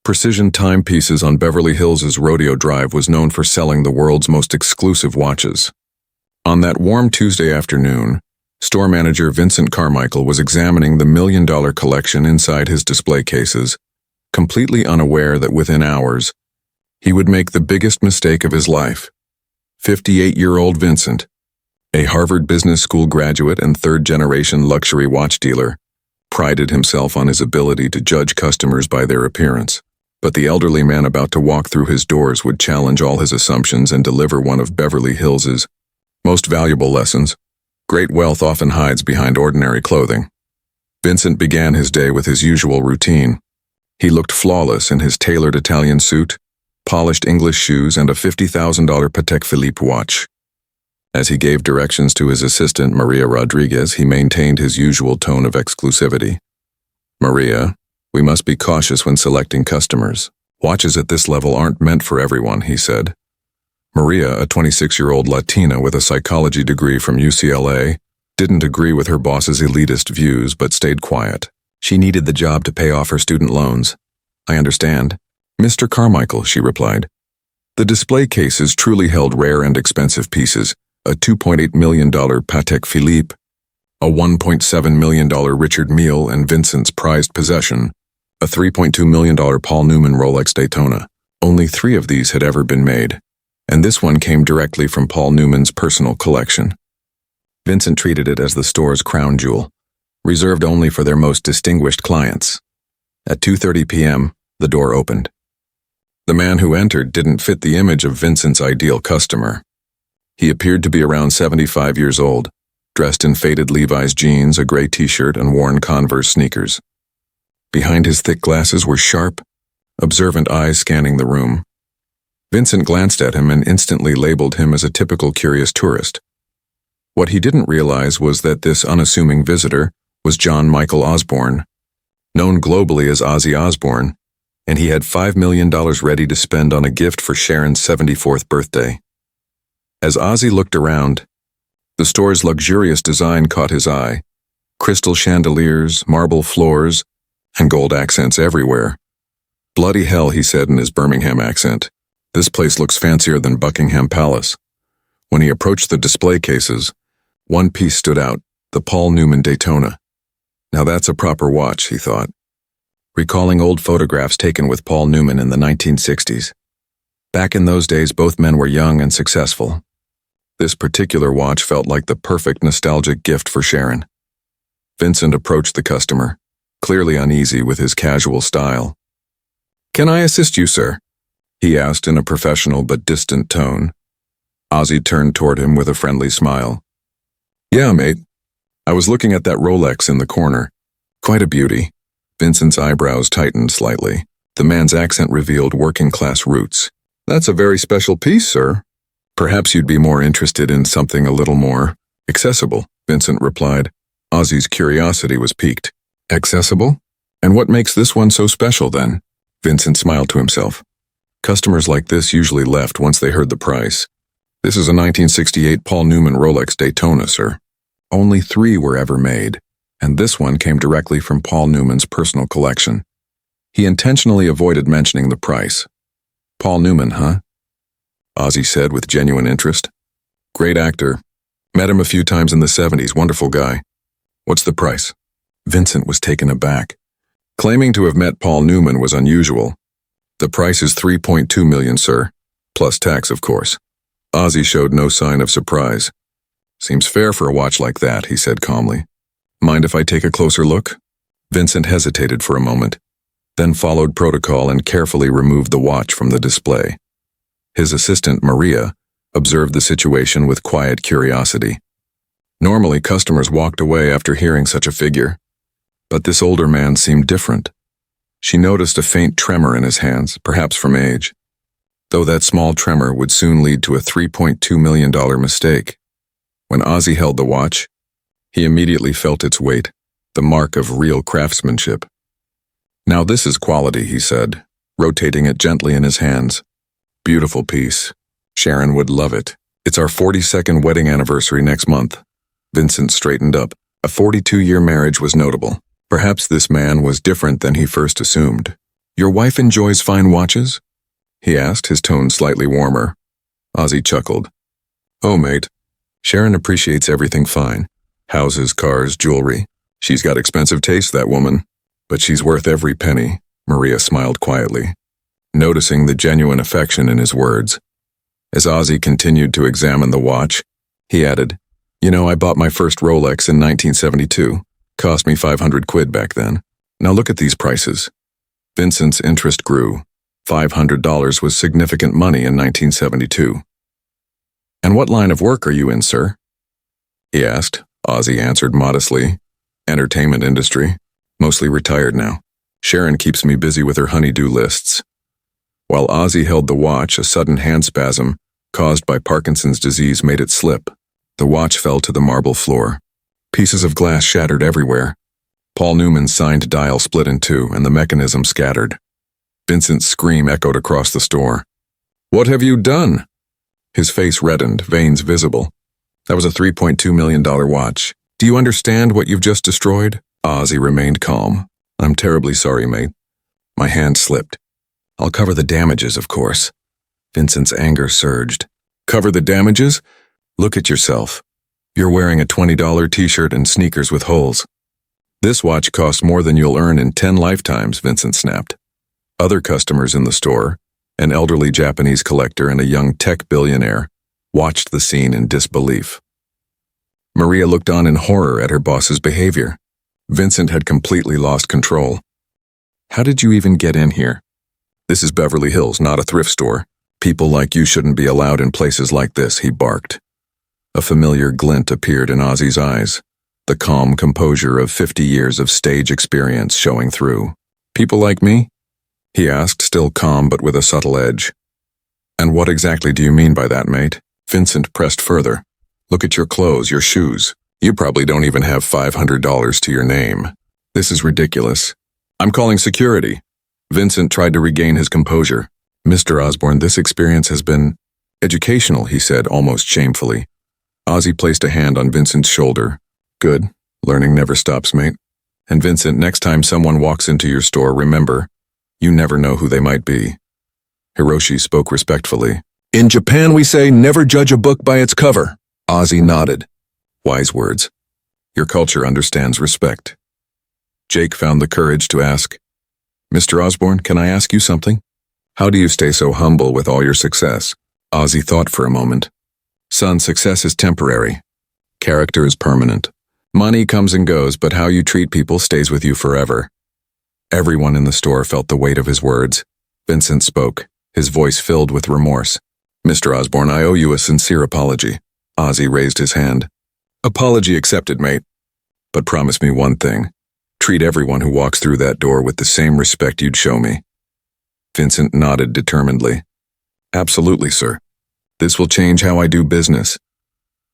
Precision Timepieces on Beverly Hills' Rodeo Drive was known for selling the world's most exclusive watches. On that warm Tuesday afternoon, store manager Vincent Carmichael was examining the million-dollar collection inside his display cases, completely unaware that within hours, he would make the biggest mistake of his life. 58-year-old Vincent, a Harvard Business School graduate and third-generation luxury watch dealer, prided himself on his ability to judge customers by their appearance. But the elderly man about to walk through his doors would challenge all his assumptions and deliver one of Beverly Hills' most valuable lessons. Great wealth often hides behind ordinary clothing. Vincent began his day with his usual routine. He looked flawless in his tailored Italian suit, polished English shoes, and a $50,000 Patek Philippe watch. As he gave directions to his assistant, Maria Rodriguez, he maintained his usual tone of exclusivity. "Maria, we must be cautious when selecting customers. Watches at this level aren't meant for everyone," he said. Maria, a 26-year-old Latina with a psychology degree from UCLA, didn't agree with her boss's elitist views but stayed quiet. She needed the job to pay off her student loans. "I understand, Mr. Carmichael," she replied. The display cases truly held rare and expensive pieces, a $2.8 million Patek Philippe, a $1.7 million Richard Mille, and Vincent's prized possession, a $3.2 million Paul Newman Rolex Daytona. Only 3 of these had ever been made, and this one came directly from Paul Newman's personal collection. Vincent treated it as the store's crown jewel, reserved only for their most distinguished clients. At 2:30 p.m., the door opened. The man who entered didn't fit the image of Vincent's ideal customer. He appeared to be around 75 years old, dressed in faded Levi's jeans, a gray t-shirt, and worn Converse sneakers. Behind his thick glasses were sharp, observant eyes scanning the room. Vincent glanced at him and instantly labeled him as a typical curious tourist. What he didn't realize was that this unassuming visitor was John Michael Osbourne, known globally as Ozzy Osbourne, and he had $5 million ready to spend on a gift for Sharon's 74th birthday. As Ozzy looked around, the store's luxurious design caught his eye. Crystal chandeliers, marble floors, and gold accents everywhere. "Bloody hell," he said in his Birmingham accent. "This place looks fancier than Buckingham Palace." When he approached the display cases, one piece stood out, the Paul Newman Daytona. "Now that's a proper watch," he thought, recalling old photographs taken with Paul Newman in the 1960s. Back in those days, both men were young and successful. This particular watch felt like the perfect nostalgic gift for Sharon. Vincent approached the customer, clearly uneasy with his casual style. "Can I assist you, sir?" he asked in a professional but distant tone. Ozzy turned toward him with a friendly smile. "Yeah, mate. I was looking at that Rolex in the corner. Quite a beauty." Vincent's eyebrows tightened slightly. The man's accent revealed working-class roots. "That's a very special piece, sir. Perhaps you'd be more interested in something a little more accessible," Vincent replied. Ozzy's curiosity was piqued. "Accessible? And what makes this one so special, then?" Vincent smiled to himself. Customers like this usually left once they heard the price. "This is a 1968 Paul Newman Rolex Daytona, sir. Only 3 were ever made, and this one came directly from Paul Newman's personal collection." He intentionally avoided mentioning the price. "Paul Newman, huh?" Ozzy said with genuine interest. "Great actor. Met him a few times in the 70s, wonderful guy. What's the price?" Vincent was taken aback. Claiming to have met Paul Newman was unusual. "The price is $3.2 million, sir. Plus tax, of course." Ozzy showed no sign of surprise. "Seems fair for a watch like that," he said calmly. "Mind if I take a closer look?" Vincent hesitated for a moment, then followed protocol and carefully removed the watch from the display. His assistant, Maria, observed the situation with quiet curiosity. Normally, customers walked away after hearing such a figure, but this older man seemed different. She noticed a faint tremor in his hands, perhaps from age, though that small tremor would soon lead to a $3.2 million mistake. When Ozzy held the watch, he immediately felt its weight, the mark of real craftsmanship. "Now this is quality," he said, rotating it gently in his hands. "Beautiful piece. Sharon would love it. It's our 42nd wedding anniversary next month." Vincent straightened up. A 42-year marriage was notable. Perhaps this man was different than he first assumed. Your wife enjoys fine watches? He asked, his tone slightly warmer. Ozzy chuckled. Oh, mate. Sharon appreciates everything fine. Houses, cars, jewelry. She's got expensive taste, that woman. But she's worth every penny, Maria smiled quietly, noticing the genuine affection in his words. As Ozzy continued to examine the watch, he added, You know, I bought my first Rolex in 1972. Cost me 500 quid back then. Now look at these prices. Vincent's interest grew. $500 was significant money in 1972. And what line of work are you in, sir? He asked. Ozzy answered modestly. Entertainment industry. Mostly retired now. Sharon keeps me busy with her honey-do lists. While Ozzy held the watch, a sudden hand spasm, caused by Parkinson's disease, made it slip. The watch fell to the marble floor. Pieces of glass shattered everywhere. Paul Newman's signed dial split in two, and the mechanism scattered. Vincent's scream echoed across the store. What have you done? His face reddened, veins visible. That was a $3.2 million watch. Do you understand what you've just destroyed? Ozzy remained calm. I'm terribly sorry, mate. My hand slipped. I'll cover the damages, of course. Vincent's anger surged. Cover the damages? Look at yourself. You're wearing a $20 t-shirt and sneakers with holes. This watch costs more than you'll earn in 10 lifetimes, Vincent snapped. Other customers in the store, an elderly Japanese collector and a young tech billionaire, watched the scene in disbelief. Maria looked on in horror at her boss's behavior. Vincent had completely lost control. How did you even get in here? This is Beverly Hills, not a thrift store. People like you shouldn't be allowed in places like this, he barked. A familiar glint appeared in Ozzy's eyes, the calm composure of 50 years of stage experience showing through. People like me? He asked, still calm but with a subtle edge. And what exactly do you mean by that, mate? Vincent pressed further. Look at your clothes, your shoes. You probably don't even have $500 to your name. This is ridiculous. I'm calling security. Vincent tried to regain his composure. Mr. Osbourne, this experience has been educational, he said, almost shamefully. Ozzy placed a hand on Vincent's shoulder. Good. Learning never stops, mate. And Vincent, next time someone walks into your store, remember, you never know who they might be. Hiroshi spoke respectfully. In Japan, we say, never judge a book by its cover. Ozzy nodded. Wise words. Your culture understands respect. Jake found the courage to ask, Mr. Osbourne, can I ask you something? How do you stay so humble with all your success? Ozzy thought for a moment. Son, success is temporary. Character is permanent. Money comes and goes, but how you treat people stays with you forever. Everyone in the store felt the weight of his words. Vincent spoke, his voice filled with remorse. Mr. Osbourne, I owe you a sincere apology. Ozzy raised his hand. Apology accepted, mate. But promise me one thing. Treat everyone who walks through that door with the same respect you'd show me. Vincent nodded determinedly. Absolutely, sir. This will change how I do business.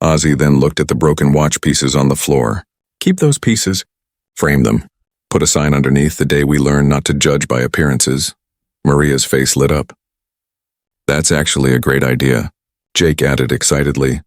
Ozzy then looked at the broken watch pieces on the floor. Keep those pieces. Frame them. Put a sign underneath, the day we learn not to judge by appearances. Maria's face lit up. That's actually a great idea, Jake added excitedly.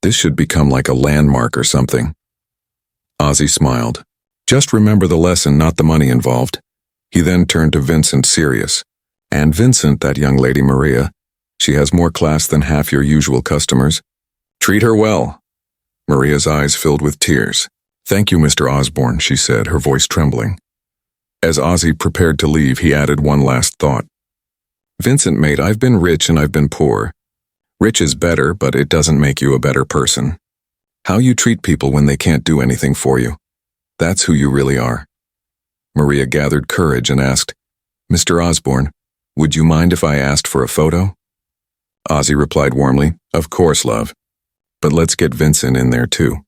This should become like a landmark or something. Ozzy smiled. Just remember the lesson, not the money involved. He then turned to Vincent, serious. And Vincent, that young lady Maria, she has more class than half your usual customers. Treat her well. Maria's eyes filled with tears. Thank you, Mr. Osbourne, she said, her voice trembling. As Ozzy prepared to leave, he added one last thought. Vincent, mate, I've been rich and I've been poor. Rich is better, but it doesn't make you a better person. How you treat people when they can't do anything for you. That's who you really are. Maria gathered courage and asked, Mr. Osbourne, would you mind if I asked for a photo? Ozzy replied warmly, Of course, love. But let's get Vincent in there too.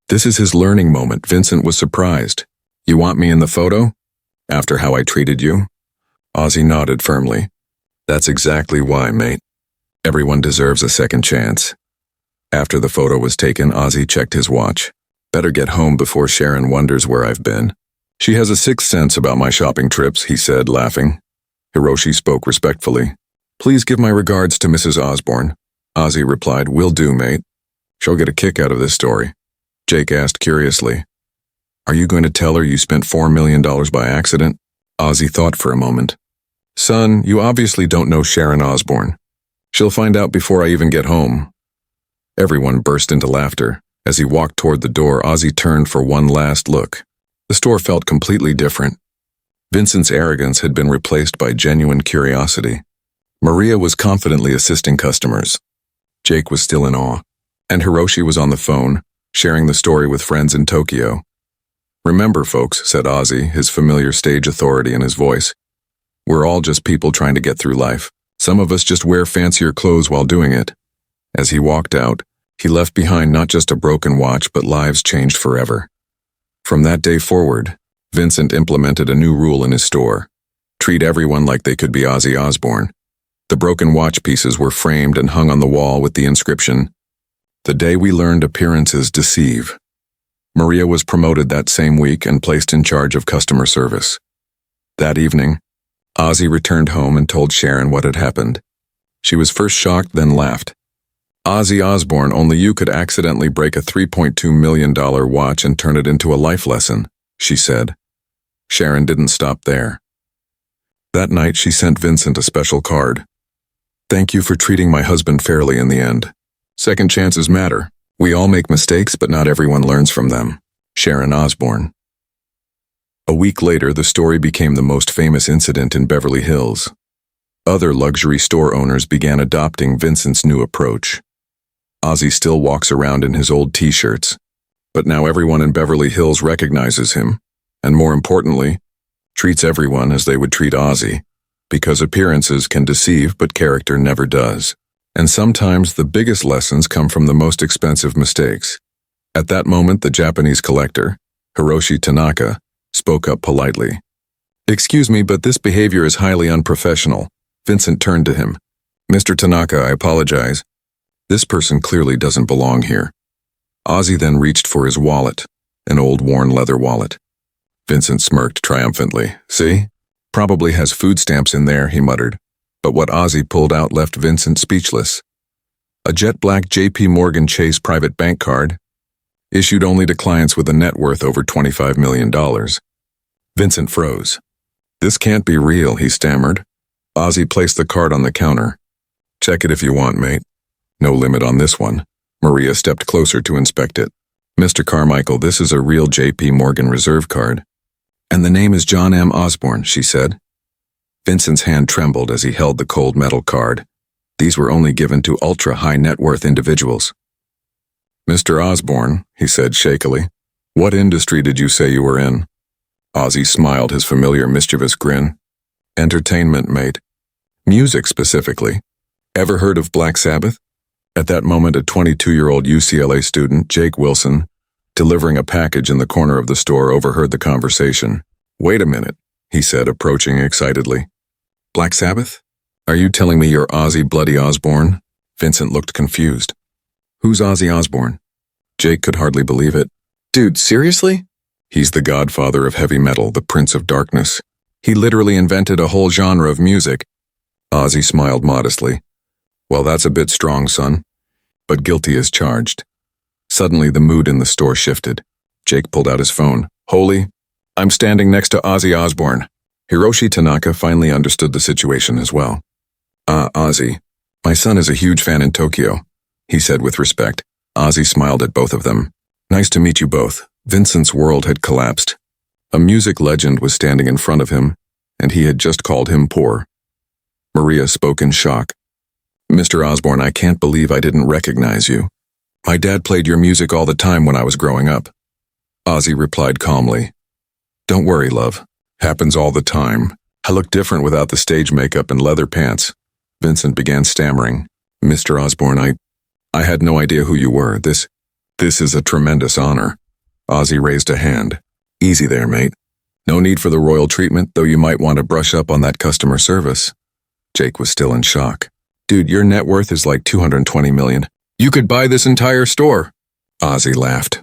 This is his learning moment. Vincent was surprised. You want me in the photo? After how I treated you? Ozzy nodded firmly. That's exactly why, mate. Everyone deserves a second chance. After the photo was taken, Ozzy checked his watch. Better get home before Sharon wonders where I've been. She has a sixth sense about my shopping trips, he said, laughing. Hiroshi spoke respectfully. Please give my regards to Mrs. Osbourne. Ozzy replied, Will do, mate. She'll get a kick out of this story. Jake asked curiously, Are you going to tell her you spent $4 million by accident? Ozzy thought for a moment. Son, you obviously don't know Sharon Osbourne. She'll find out before I even get home. Everyone burst into laughter. As he walked toward the door, Ozzy turned for one last look. The store felt completely different. Vincent's arrogance had been replaced by genuine curiosity. Maria was confidently assisting customers. Jake was still in awe. And Hiroshi was on the phone, sharing the story with friends in Tokyo. Remember, folks, said Ozzy, his familiar stage authority in his voice. We're all just people trying to get through life. Some of us just wear fancier clothes while doing it. As he walked out, he left behind not just a broken watch, but lives changed forever. From that day forward, Vincent implemented a new rule in his store. Treat everyone like they could be Ozzy Osbourne. The broken watch pieces were framed and hung on the wall with the inscription, "The day we learned appearances deceive." Maria was promoted that same week and placed in charge of customer service. That evening, Ozzy returned home and told Sharon what had happened. She was first shocked, then laughed. Ozzy Osbourne, only you could accidentally break a $3.2 million watch and turn it into a life lesson, she said. Sharon didn't stop there. That night, she sent Vincent a special card. Thank you for treating my husband fairly in the end. Second chances matter. We all make mistakes, but not everyone learns from them. Sharon Osbourne. A week later, the story became the most famous incident in Beverly Hills. Other luxury store owners began adopting Vincent's new approach. Ozzy still walks around in his old t-shirts, but now everyone in Beverly Hills recognizes him, and more importantly, treats everyone as they would treat Ozzy, because appearances can deceive but character never does. And sometimes the biggest lessons come from the most expensive mistakes. At that moment, the Japanese collector, Hiroshi Tanaka, spoke up politely. Excuse me, but this behavior is highly unprofessional. Vincent turned to him. Mr. Tanaka, I apologize. This person clearly doesn't belong here. Ozzy then reached for his wallet, an old worn leather wallet. Vincent smirked triumphantly. See? Probably has food stamps in there, he muttered. But what Ozzy pulled out left Vincent speechless. A jet black J.P. Morgan Chase private bank card, issued only to clients with a net worth over $25 million. Vincent froze. This can't be real, he stammered. Ozzy placed the card on the counter. Check it if you want, mate. No limit on this one. Maria stepped closer to inspect it. Mr. Carmichael, this is a real J.P. Morgan reserve card. And the name is John M. Osbourne, she said. Vincent's hand trembled as he held the cold metal card. These were only given to ultra-high net worth individuals. Mr. Osbourne, he said shakily, what industry did you say you were in? Ozzy smiled his familiar mischievous grin. Entertainment, mate. Music specifically. Ever heard of Black Sabbath? At that moment, a 22-year-old UCLA student, Jake Wilson, delivering a package in the corner of the store, overheard the conversation. Wait a minute, he said, approaching excitedly. Black Sabbath? Are you telling me you're Ozzy Bloody Osbourne? Vincent looked confused. Who's Ozzy Osbourne? Jake could hardly believe it. Dude, seriously? He's the godfather of heavy metal, the Prince of Darkness. He literally invented a whole genre of music. Ozzy smiled modestly. Well, that's a bit strong, son. But guilty as charged. Suddenly, the mood in the store shifted. Jake pulled out his phone. Holy, I'm standing next to Ozzy Osbourne. Hiroshi Tanaka finally understood the situation as well. Ozzy. My son is a huge fan in Tokyo, he said with respect. Ozzy smiled at both of them. Nice to meet you both. Vincent's world had collapsed. A music legend was standing in front of him, and he had just called him poor. Maria spoke in shock. Mr. Osbourne, I can't believe I didn't recognize you. My dad played your music all the time when I was growing up. Ozzy replied calmly. Don't worry, love. Happens all the time. I look different without the stage makeup and leather pants. Vincent began stammering. Mr. Osbourne, I had no idea who you were. This is a tremendous honor. Ozzy raised a hand. Easy there, mate. No need for the royal treatment, though you might want to brush up on that customer service. Jake was still in shock. Dude, your net worth is like $220 million. You could buy this entire store. Ozzy laughed.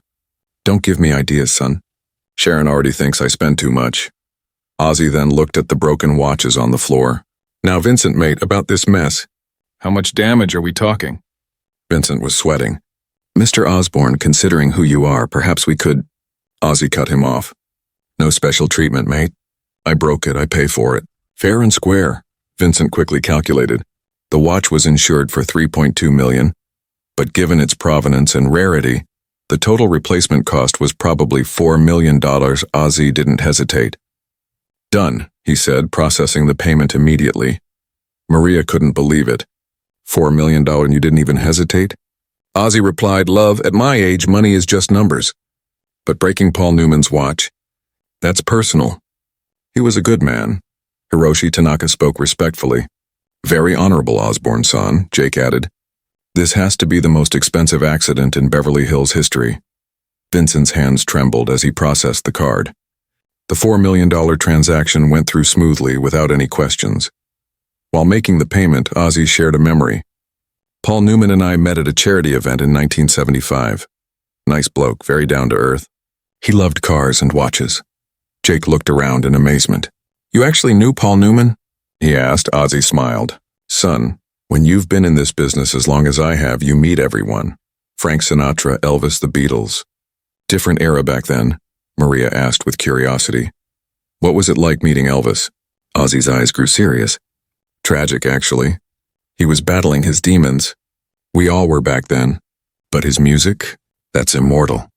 Don't give me ideas, son. Sharon already thinks I spend too much. Ozzy then looked at the broken watches on the floor. Now, Vincent, mate, about this mess. How much damage are we talking? Vincent was sweating. Mr. Osbourne, considering who you are, perhaps we could... Ozzy cut him off. No special treatment, mate. I broke it, I pay for it. Fair and square. Vincent quickly calculated. The watch was insured for $3.2 million, but given its provenance and rarity, the total replacement cost was probably $4 million. Ozzy didn't hesitate. Done, he said, processing the payment immediately. Maria couldn't believe it. $4 million and you didn't even hesitate? Ozzy replied, "Love, at my age, money is just numbers." But breaking Paul Newman's watch? That's personal. He was a good man. Hiroshi Tanaka spoke respectfully. Very honorable, Osbourne-san, Jake added. This has to be the most expensive accident in Beverly Hills history. Vincent's hands trembled as he processed the card. The $4 million transaction went through smoothly without any questions. While making the payment, Ozzy shared a memory. Paul Newman and I met at a charity event in 1975. Nice bloke, very down to earth. He loved cars and watches. Jake looked around in amazement. You actually knew Paul Newman? He asked. Ozzy smiled. Son, when you've been in this business as long as I have, you meet everyone. Frank Sinatra, Elvis, the Beatles. Different era back then, Maria asked with curiosity. What was it like meeting Elvis? Ozzy's eyes grew serious. Tragic, actually. He was battling his demons. We all were back then. But his music? That's immortal.